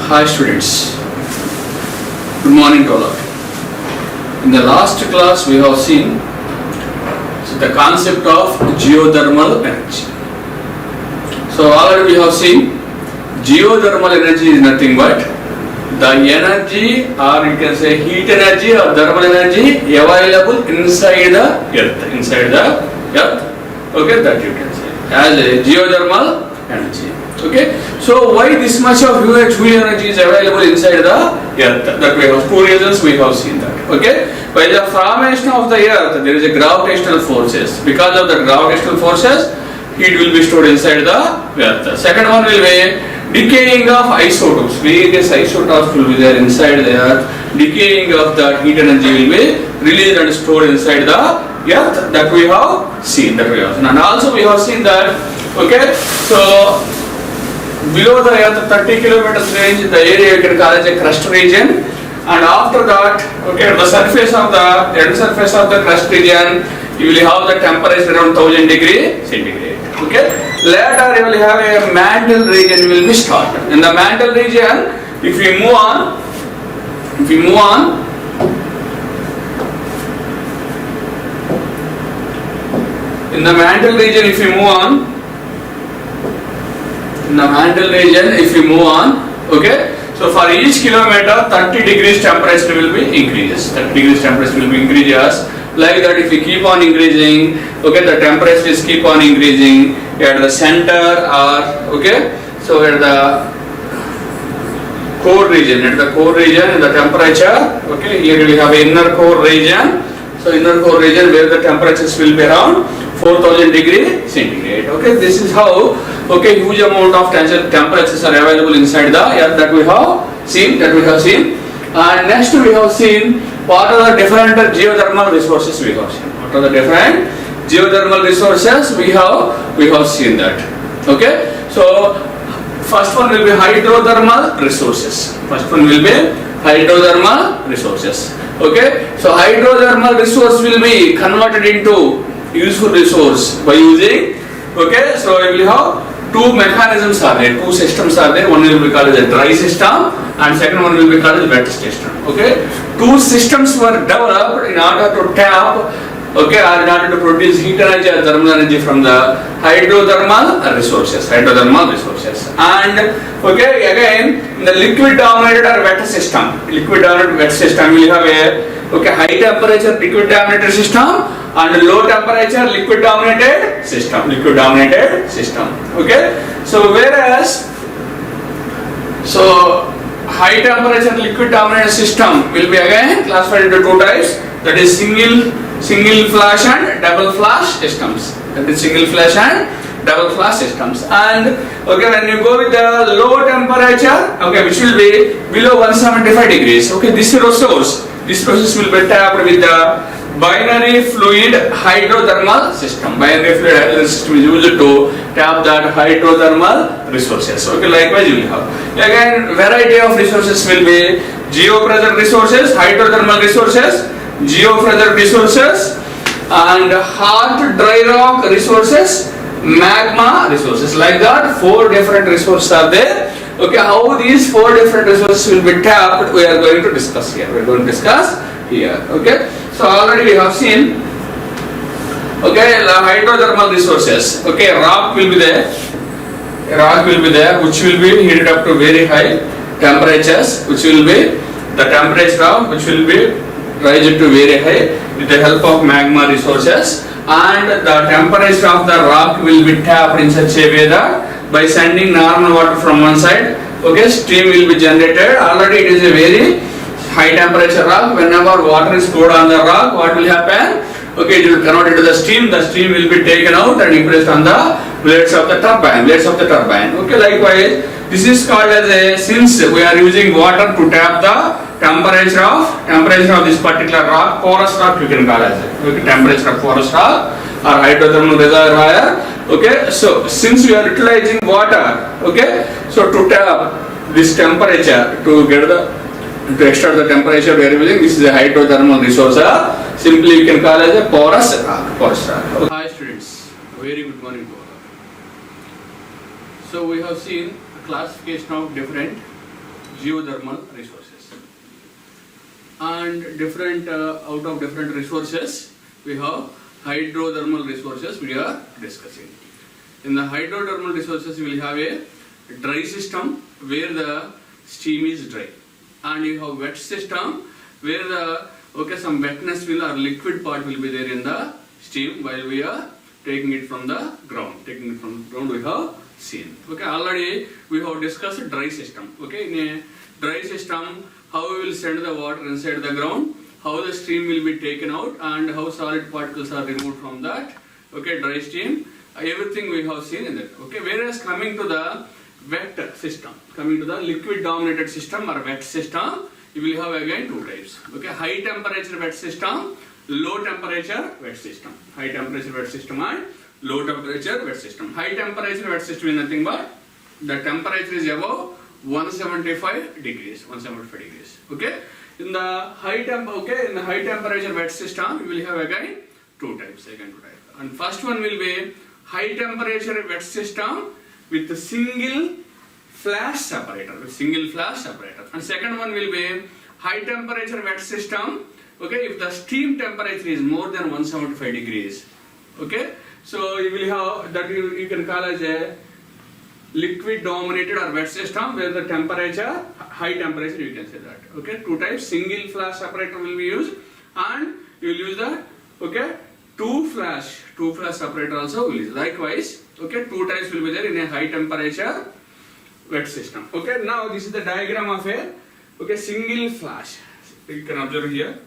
Hi students, good morning to all of you. In the last class we have seen the concept of geothermal energy. So already we have seen geothermal energy is nothing but the energy, or you can say heat energy or thermal energy available inside the earth. Okay, that you can say as a geothermal energy. Okay, so why this much of huge energy is available inside the earth? That we have two reasons we have seen that. Okay, by the formation of the earth there is a gravitational forces. Because of the gravitational forces, heat will be stored inside the earth. Second one will be decaying of isotopes. Various isotopes will be there inside the earth. Decaying of that heat energy will be released and stored inside the earth. That we have seen. And also we have seen that. Okay, so below the earth 30 kilometers range, the area you can call as a crust region, and after that, okay, the surface of the end surface of the crust region, you will have the temperature around 1000 degrees centigrade. Okay, later you will have a mantle region will be started. In the mantle region, if we move on, in the mantle region, if we move on, okay, so for each kilometer 30 degrees temperature will be increases. 30 degrees temperature will be increases. Like that, if we keep on increasing, okay, the temperatures keep on increasing at the center, or okay, so at the core region, the temperature, okay, here we have inner core region. So inner core region where the temperatures will be around 4000 degrees centigrade. Okay, this is how, okay, huge amount of temperatures are available inside the earth that we have seen. And next we have seen what are the different geothermal resources we have seen. What are the different geothermal resources we have seen that. Okay, so first one will be hydrothermal resources. Okay, so hydrothermal resource will be converted into useful resource by using, okay, so we will have two mechanisms are there, two systems are there. One will be called as a dry system and second one will be called as a wet system. Okay, two systems were developed in order to tap, okay, or in order to produce heat energy or thermal energy from the hydrothermal resources. And okay, again in the liquid dominated or wet system, we will have a, okay, high temperature liquid dominated system and low temperature liquid dominated system. Okay, so whereas, so high temperature liquid dominated system will be again classified into two types, that is single flash and double flash systems. And okay, when you go with the low temperature, okay, which will be below 175 degrees, okay, this process will be tapped with the binary fluid hydrothermal system. Binary fluid hydrothermal system is used to tap that hydrothermal resources. Okay, likewise you will have again variety of resources will be geopressure resources, hydrothermal resources, geopressure resources, and hard dry rock resources, magma resources. Like that, four different resources are there. Okay, how these four different resources will be tapped, we are going to discuss here. Okay, so already we have seen, okay, the hydrothermal resources. Okay, rock will be there, which will be heated up to very high temperatures, which will be the temperature of which will be raised to very high with the help of magma resources, and the temperature of the rock will be tapped in such a way that by sending normal water from one side, okay, steam will be generated. Already it is a very high temperature rock. Whenever water is poured on the rock, what will happen? Okay, it will convert into the steam. The steam will be taken out and impressed on the blades of the turbine. Okay, likewise, this is called as a, since we are using water to tap the temperature of this particular rock, porous rock you can call as it. Okay, temperature of porous rock or hydrothermal reservoir. Okay, so since we are utilizing water, okay, so to tap this temperature to get to extract the temperature we are using, this is a hydrothermal resource. Simply you can call as a porous rock. Okay. Hi students, very good morning to all. So we have seen a classification of different geothermal resources. And different out of different resources, we have hydrothermal resources we are discussing. In the hydrothermal resources, you will have a dry system where the steam is dry, and you have wet system where the some wetness will or liquid part will be there in the steam while we are taking it from the ground. Taking it from the ground we have seen. Okay, already we have discussed dry system. Okay, in a dry system, how we will send the water inside the ground, how the steam will be taken out, and how solid particles are removed from that. Okay, dry steam. Everything we have seen in that. Okay, whereas coming to the wet system, coming to the liquid dominated system or wet system, you will have again two types. Okay, high temperature wet system, low temperature wet system. High temperature wet system and low temperature wet system. High temperature wet system is nothing but the temperature is above 175 degrees. 175 degrees. Okay, in the high temperature wet system, you will have again two types. And first one will be high temperature wet system with a single flash separator. And second one will be high temperature wet system. Okay, if the steam temperature is more than 175 degrees. Okay, so you will have that you can call as a liquid dominated or wet system where the temperature, high temperature you can say that. Okay, two types, single flash separator will be used, and you will use the two flash separator also will use. Likewise, okay, two types will be there in a high temperature wet system. Okay, now this is the diagram of a single flash. You can observe here.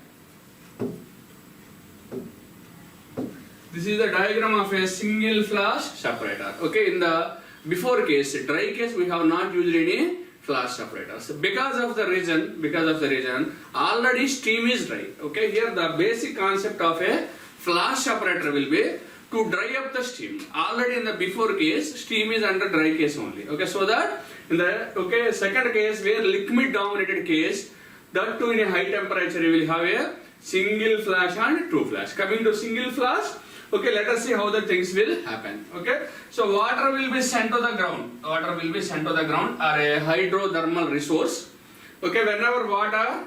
This is the diagram of a single flash separator. Okay, in the before case, dry case, we have not used any flash separators because of the reason already steam is dry. Okay, here the basic concept of a flash separator will be to dry up the steam. Already in the before case, steam is under dry case only. Okay, so that in the second case where liquid dominated case, that too in a high temperature you will have a single flash and two flash. Coming to single flash, okay, let us see how the things will happen. Okay, so water will be sent to the ground. Or a hydrothermal resource. Okay, whenever water,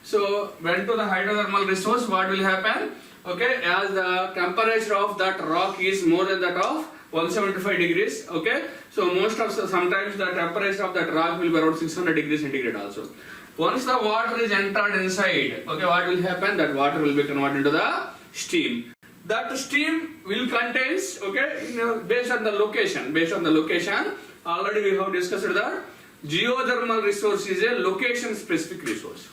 so went to the hydrothermal resource, what will happen? Okay, as the temperature of that rock is more than that of 175 degrees. Okay, so sometimes the temperature of that rock will be around 600 degrees centigrade also. Once the water is entered inside, okay, what will happen? That water will be converted into the steam. That steam will contains, based on the location, already we have discussed that geothermal resource is a location specific resource.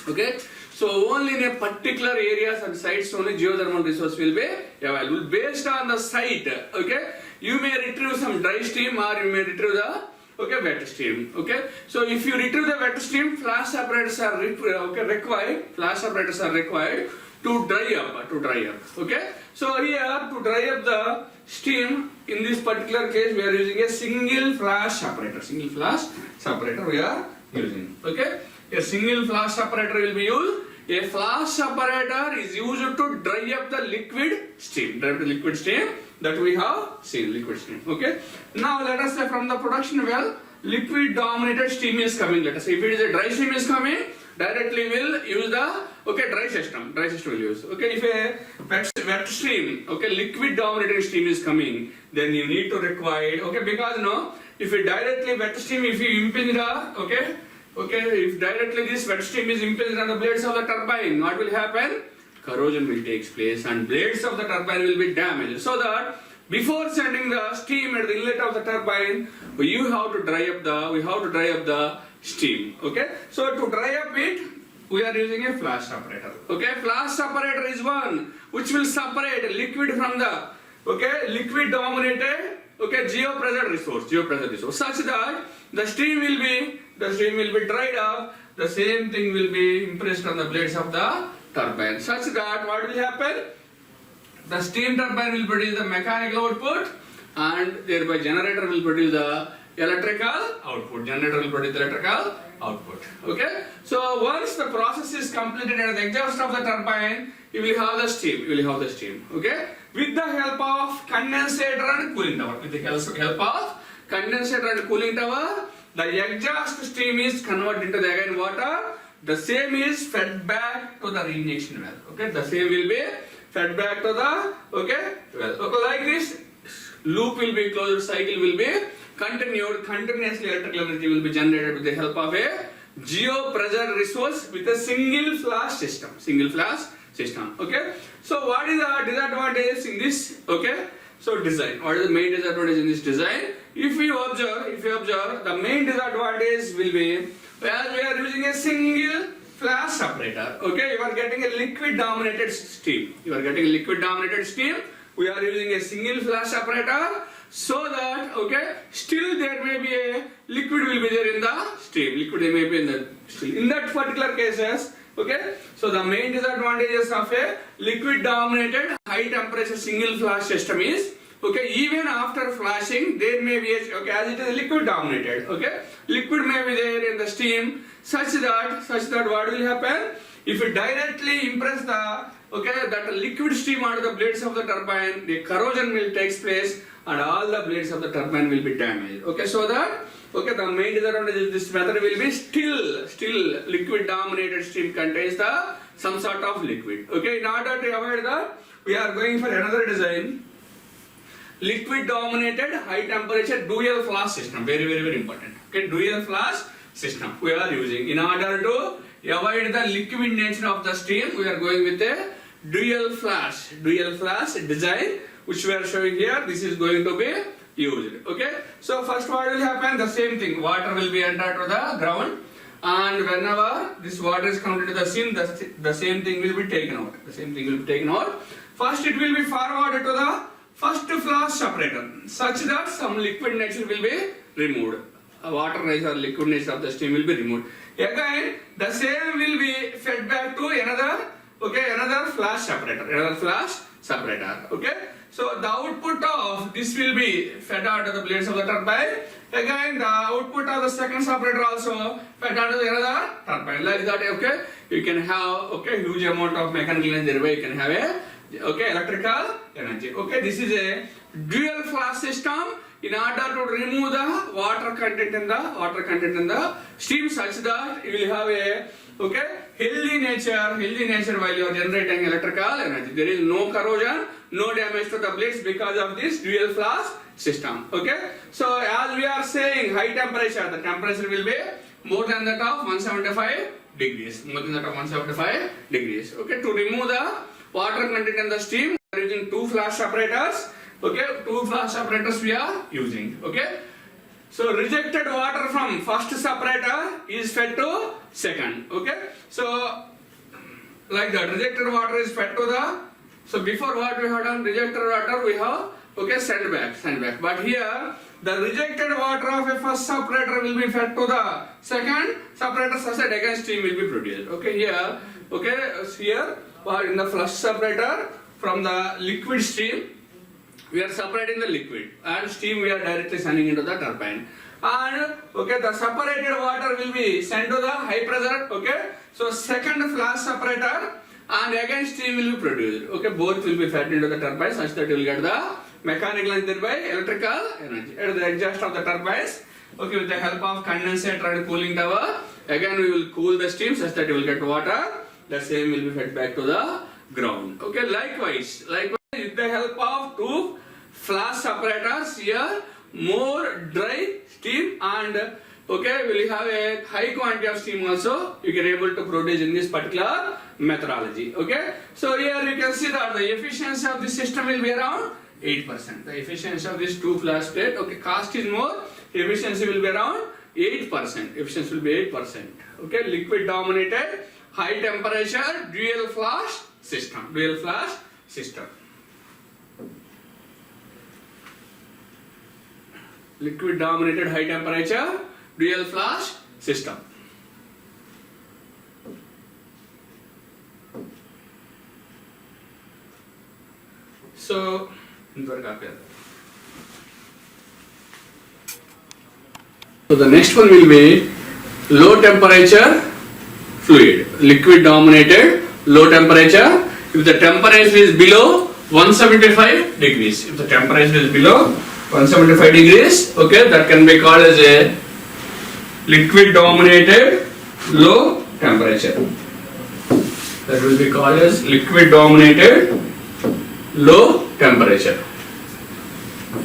Okay, so only in a particular areas and sites only geothermal resource will be available. Based on the site, okay, you may retrieve some dry steam or you may retrieve the wet steam. Okay, so if you retrieve the wet steam, flash separators are required. Flash separators are required to dry up. Okay, so here to dry up the steam, in this particular case we are using a single flash separator we are using. Okay, a single flash separator will be used. A flash separator is used to dry up the liquid steam. That we have seen, liquid steam. Okay, now let us say from the production well, liquid dominated steam is coming. Let us say if it is a dry steam is coming, directly will use the dry system will use. Okay, if a wet stream, liquid dominated steam is coming, then you need to require, because if you directly wet stream, if you impinge the if directly this wet steam is impinged on the blades of the turbine, what will happen? Corrosion will take place and blades of the turbine will be damaged. So that before sending the steam at the inlet of the turbine, we have to dry up the steam. Okay, so to dry up it, we are using a flash separator. Okay, flash separator is one which will separate liquid from the liquid dominated geopressure resource, such that the steam will be dried up. The same thing will be impressed on the blades of the turbine, such that what will happen? The steam turbine will produce the mechanical output, and thereby generator will produce the electrical output. Okay, so once the process is completed at the exhaust of the turbine, you will have the steam. Okay, with the help of condensator and cooling tower. the exhaust stream is converted into the again water. The same is fed back to the reinjection well. Okay, the same will be fed back to the well. Okay, like this loop will be closed, cycle will be continued. Continuously electrical energy will be generated with the help of a geopressure resource with a single flash system. Single flash system. Okay. So what is the disadvantage in this? Okay. So design. What is the main disadvantage in this design? If you observe, the main disadvantage will be as we are using a single flash separator. Okay, you are getting a liquid dominated steam. We are using a single flash separator so that still there may be a liquid will be there in the steam. Liquid may be in the steam. In that particular cases, so the main disadvantages of a liquid dominated high temperature single flash system is even after flashing there may be as it is liquid dominated, liquid may be there in the steam such that what will happen if you directly impress the that liquid steam onto the blades of the turbine, the corrosion will take place and all the blades of the turbine will be damaged. So that the main disadvantage of this method will be still liquid dominated steam contains some sort of liquid. In order to avoid that, we are going for another design. Liquid dominated high temperature dual flash system. Very important. Dual flash system we are using. In order to avoid the liquid nature of the steam, we are going with a dual flash design, which we are showing here. This is going to be used. So first what will happen? The same thing. Water will be entered to the ground, and whenever this water is come into the steam, the same thing will be taken out. First it will be forwarded to the first flash separator such that some liquid nature will be removed. Water nature or liquid nature of the steam will be removed. Again, the same will be fed back to another flash separator. So the output of this will be fed out to the blades of the turbine. Again, the output of the second separator also fed out to the another turbine. Like that, you can have huge amount of mechanical energy. Thereby you can have a electrical energy. This is a dual flash system. In order to remove the water content in the steam such that you will have a healthy nature while you are generating electrical energy. There is no corrosion, no damage to the blades because of this dual flash system. So as we are saying, high temperature, the temperature will be more than that of 175 degrees. To remove the water content in the steam, we are using two flash separators. Two flash separators we are using. So rejected water from first separator is fed to second. So like that, rejected water is fed to the. So before what we have done, rejected water we have send back. But here the rejected water of a first separator will be fed to the second separator such that again steam will be produced. Here in the flush separator from the liquid stream, we are separating the liquid and steam we are directly sending into the turbine. And the separated water will be sent to the high pressure. So second flash separator and again steam will be produced. Both will be fed into the turbine such that you will get the mechanical and thereby electrical energy at the exhaust of the turbines. With the help of condensator and cooling tower, again we will cool the steam such that you will get water. The same will be fed back to the ground. Likewise, with the help of two flash separators here, more dry steam and will have a high quantity of steam also you can able to produce in this particular methodology. So here you can see that the efficiency of this system will be around 8%. The efficiency of this two flash plate, cost is more, efficiency will be around 8%. Efficiency will be 8%. Liquid dominated high temperature dual flash system. Liquid dominated high temperature dual flash system. So the next one will be low temperature fluid. Liquid dominated low temperature. If the temperature is below 175 degrees. If the temperature is below 175 degrees, that can be called as a liquid dominated low temperature. That will be called as liquid dominated low temperature.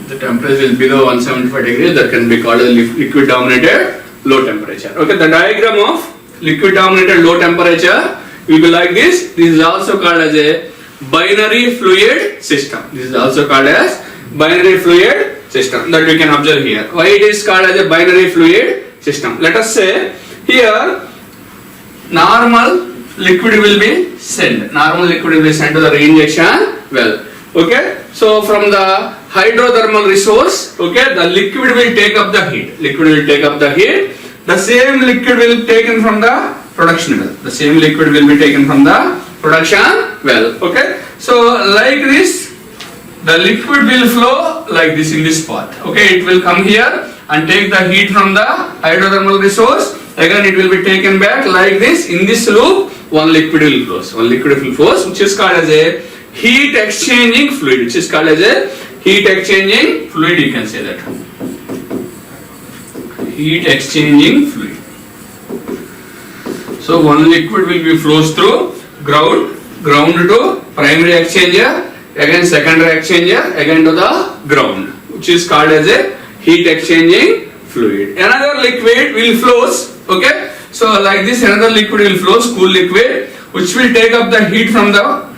The temperature is below 175 degrees, that can be called as liquid dominated low temperature. Okay, the diagram of liquid dominated low temperature will be like this. This is also called as a binary fluid system. This is also called as binary fluid system, that we can observe here. Why it is called as a binary fluid system? Let us say here normal liquid will be sent. Normal liquid will be sent to the reinjection well. Okay, so from the hydrothermal resource, okay, the liquid will take up the heat. Liquid will take up the heat. The same liquid will be taken from the production well. The same liquid will be taken from the production well. Okay, so like this, the liquid will flow like this in this path. Okay, it will come here and take the heat from the hydrothermal resource. Again, it will be taken back like this. In this loop, one liquid will flows. One liquid will flows, which is called as a heat exchanging fluid. Which is called as a heat exchanging fluid. You can say that. Heat exchanging fluid. So one liquid will be flows through ground to primary exchanger, again secondary exchanger, again to the ground, which is called as a heat exchanging fluid. Another liquid will flows. Okay, so like this another liquid will flows, cool liquid, which will take up the heat from the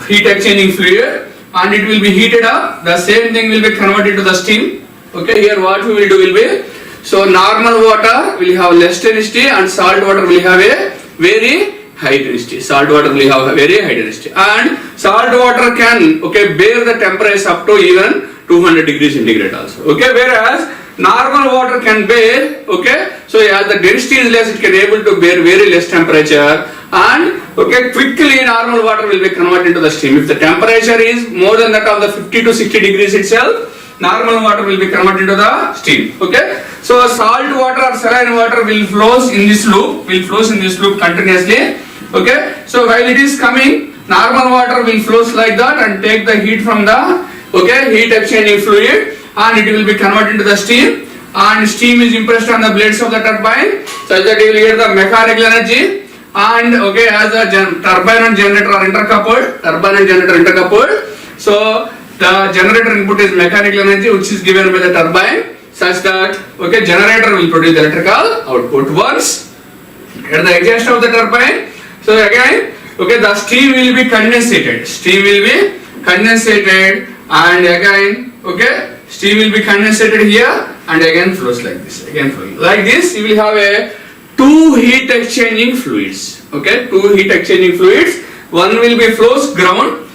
heat exchanging fluid, and it will be heated up. The same thing will be converted to the steam. Okay, here what we will do will be, so normal water will have less density and salt water will have a very high density. Salt water will have a very high density, and salt water can bear the temperature up to even 200 degrees centigrade also. Okay, whereas normal water can bear, so as the density is less, it can able to bear very less temperature, and quickly normal water will be converted into the steam. If the temperature is more than that of the 50 to 60 degrees itself, normal water will be converted into the steam. Okay, so salt water or saline water will flows in this loop, continuously. Okay, so while it is coming, normal water will flows like that and take the heat from the heat exchanging fluid, and it will be converted into the steam, and steam is impressed on the blades of the turbine such that you will get the mechanical energy. And as the turbine and generator are intercoupled, so the generator input is mechanical energy which is given by the turbine, such that generator will produce the electrical output. Once at the exhaust of the turbine, so again the steam will be condensated. And again steam will be condensated here and again flows like this. Like this, you will have a two heat exchanging fluids. Two heat exchanging fluids. One will be flows ground.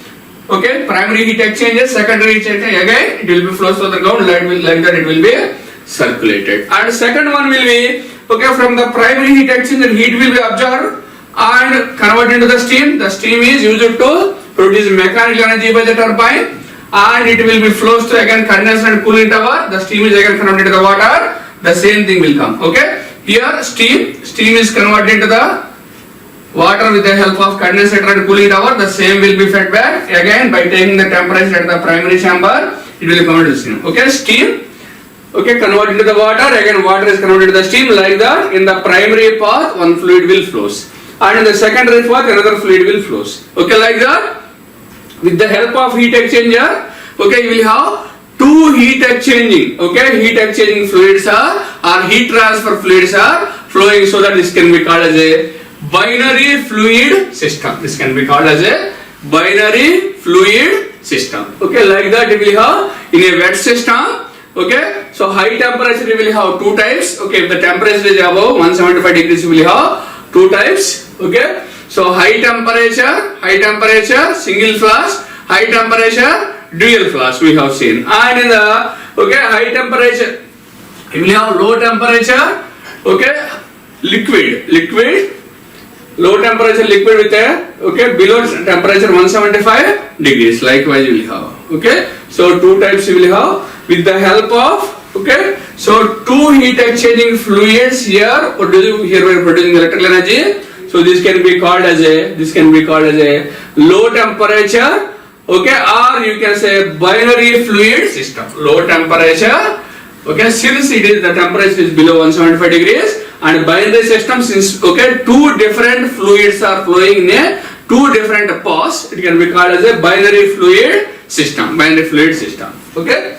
Primary heat exchanger, secondary heat exchanger. Again, it will be flows to the ground. Like that, it will be circulated. And second one will be from the primary heat exchanger, heat will be absorbed and converted into the steam. The steam is used to produce mechanical energy by the turbine, and it will be flows to again condenser and cooling tower. The steam is again converted to the water. The same thing will come. Here steam is converted into the water with the help of condenser and cooling tower. The same will be fed back again by taking the temperature at the primary chamber. It will come to the steam. Steam converted to the water. Again water is converted to the steam. Like that, in the primary path one fluid will flows, and in the secondary path another fluid will flows. Like that, with the help of heat exchanger, you will have two heat exchanging, heat exchanging fluids or heat transfer fluids are flowing, so that this can be called as a binary fluid system. This can be called as a binary fluid system. Like that, you will have in a wet system. So high temperature you will have two types. If the temperature is above 175 degrees, you will have two types. So high temperature single flash, high temperature dual flash we have seen. And in the high temperature you will have low temperature liquid, low temperature liquid with a below temperature 175 degrees. Likewise you will have. So two types you will have with the help of so two heat exchanging fluids here we are producing electrical energy. So this can be called as a low temperature, or you can say binary fluid system. Low temperature, Okay, since it is the temperature is below 175 degrees and binary system, since okay, two different fluids are flowing in a two different paths, it can be called as a binary fluid system. Okay.